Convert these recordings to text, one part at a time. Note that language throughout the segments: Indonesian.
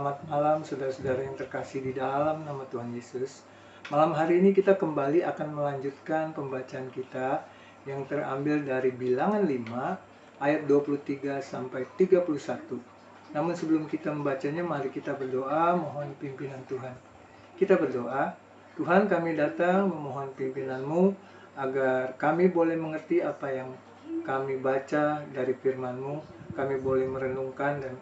Selamat malam saudara-saudara yang terkasih di dalam nama Tuhan Yesus. Malam hari ini kita kembali akan melanjutkan pembacaan kita yang terambil dari Bilangan 5 ayat 23 sampai 31. Namun sebelum kita membacanya, mari kita berdoa mohon pimpinan Tuhan. Kita berdoa, Tuhan, kami datang memohon pimpinan-Mu agar kami boleh mengerti apa yang kami baca dari firman-Mu, kami boleh merenungkan dan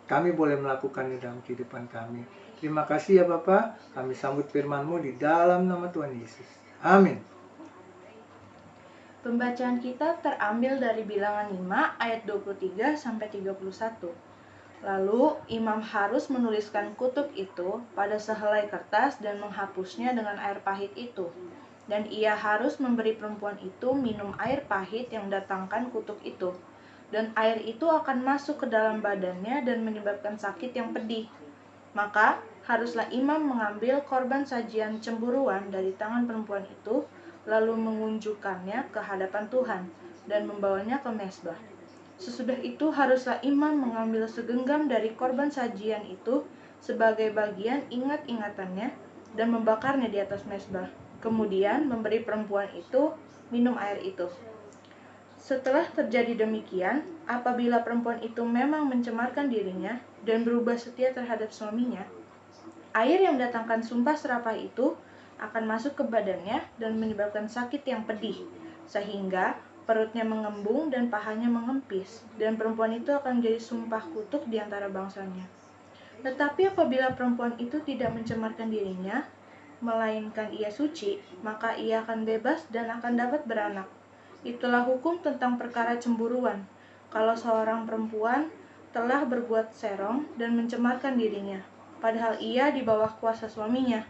kami boleh melakukannya dalam kehidupan kami. Terima kasih ya Bapa, kami sambut firman-Mu di dalam nama Tuhan Yesus. Amin. Pembacaan kita terambil dari Bilangan 5 ayat 23 sampai 31. Lalu imam harus menuliskan kutub itu pada sehelai kertas dan menghapusnya dengan air pahit itu. Dan ia harus memberi perempuan itu minum air pahit yang datangkan kutub itu. Dan air itu akan masuk ke dalam badannya dan menyebabkan sakit yang pedih. Maka haruslah imam mengambil korban sajian cemburuan dari tangan perempuan itu, lalu mengunjukkannya ke hadapan Tuhan dan membawanya ke mezbah. Sesudah itu haruslah imam mengambil segenggam dari korban sajian itu sebagai bagian ingat-ingatannya dan membakarnya di atas mezbah. Kemudian memberi perempuan itu minum air itu. Setelah terjadi demikian, apabila perempuan itu memang mencemarkan dirinya dan berubah setia terhadap suaminya, air yang mendatangkan sumpah serapah itu akan masuk ke badannya dan menyebabkan sakit yang pedih, sehingga perutnya mengembung dan pahanya mengempis, dan perempuan itu akan menjadi sumpah kutuk di antara bangsanya. Tetapi apabila perempuan itu tidak mencemarkan dirinya, melainkan ia suci, maka ia akan bebas dan akan dapat beranak. Itulah hukum tentang perkara cemburuan. Kalau seorang perempuan telah berbuat serong dan mencemarkan dirinya, padahal ia di bawah kuasa suaminya,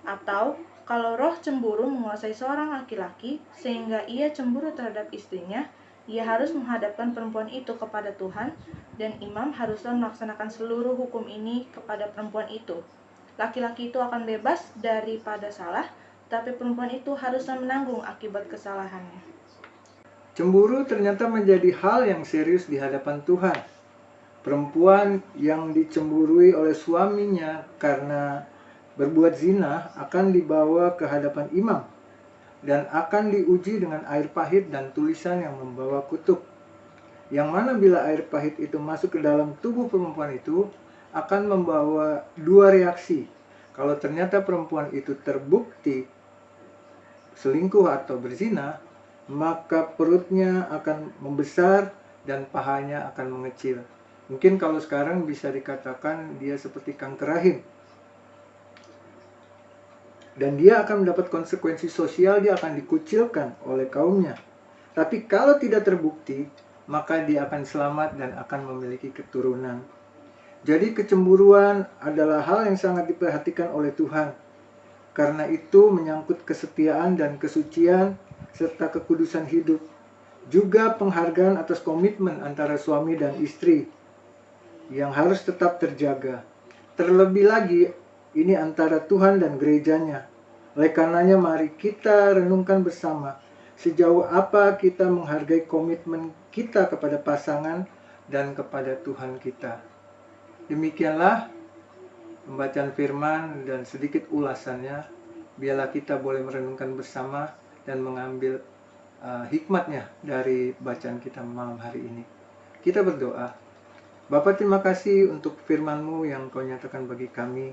atau kalau roh cemburu menguasai seorang laki-laki sehingga ia cemburu terhadap istrinya, ia harus menghadapkan perempuan itu kepada Tuhan, dan imam haruslah melaksanakan seluruh hukum ini kepada perempuan itu. Laki-laki itu akan bebas daripada salah, tapi perempuan itu haruslah menanggung akibat kesalahannya. Cemburu ternyata menjadi hal yang serius di hadapan Tuhan. Perempuan yang dicemburui oleh suaminya karena berbuat zina akan dibawa ke hadapan imam dan akan diuji dengan air pahit dan tulisan yang membawa kutub. Yang mana bila air pahit itu masuk ke dalam tubuh perempuan itu akan membawa dua reaksi. Kalau ternyata perempuan itu terbukti selingkuh atau berzina, maka perutnya akan membesar dan pahanya akan mengecil. Mungkin kalau sekarang bisa dikatakan dia seperti kanker rahim. Dan dia akan mendapat konsekuensi sosial, dia akan dikucilkan oleh kaumnya. Tapi kalau tidak terbukti, maka dia akan selamat dan akan memiliki keturunan. Jadi kecemburuan adalah hal yang sangat diperhatikan oleh Tuhan. Karena itu menyangkut kesetiaan dan kesucian serta kekudusan hidup. Juga penghargaan atas komitmen antara suami dan istri yang harus tetap terjaga. Terlebih lagi, ini antara Tuhan dan gerejanya. Oleh karenanya mari kita renungkan bersama sejauh apa kita menghargai komitmen kita kepada pasangan dan kepada Tuhan kita. Demikianlah pembacaan firman dan sedikit ulasannya. Biarlah kita boleh merenungkan bersama dan mengambil hikmatnya dari bacaan kita malam hari ini. Kita berdoa. Bapa, terima kasih untuk firman-Mu yang Kau nyatakan bagi kami.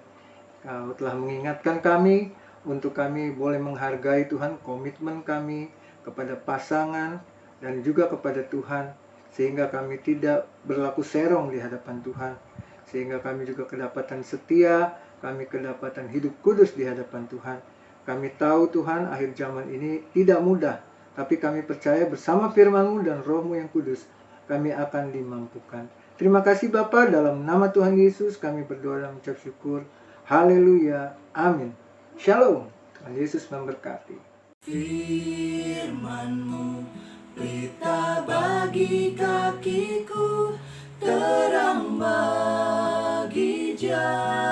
Kau telah mengingatkan kami untuk kami boleh menghargai Tuhan komitmen kami kepada pasangan dan juga kepada Tuhan, sehingga kami tidak berlaku serong di hadapan Tuhan, sehingga kami juga kedapatan setia, kami kedapatan hidup kudus di hadapan Tuhan. Kami tahu Tuhan akhir zaman ini tidak mudah, tapi kami percaya bersama firman-Mu dan Roh-Mu yang kudus, kami akan dimampukan. Terima kasih Bapa, dalam nama Tuhan Yesus kami berdoa dan mengucap syukur. Haleluya, amin. Shalom, Tuhan Yesus memberkati. Firman-Mu pelita bagi kakiku, terang bagi jalan.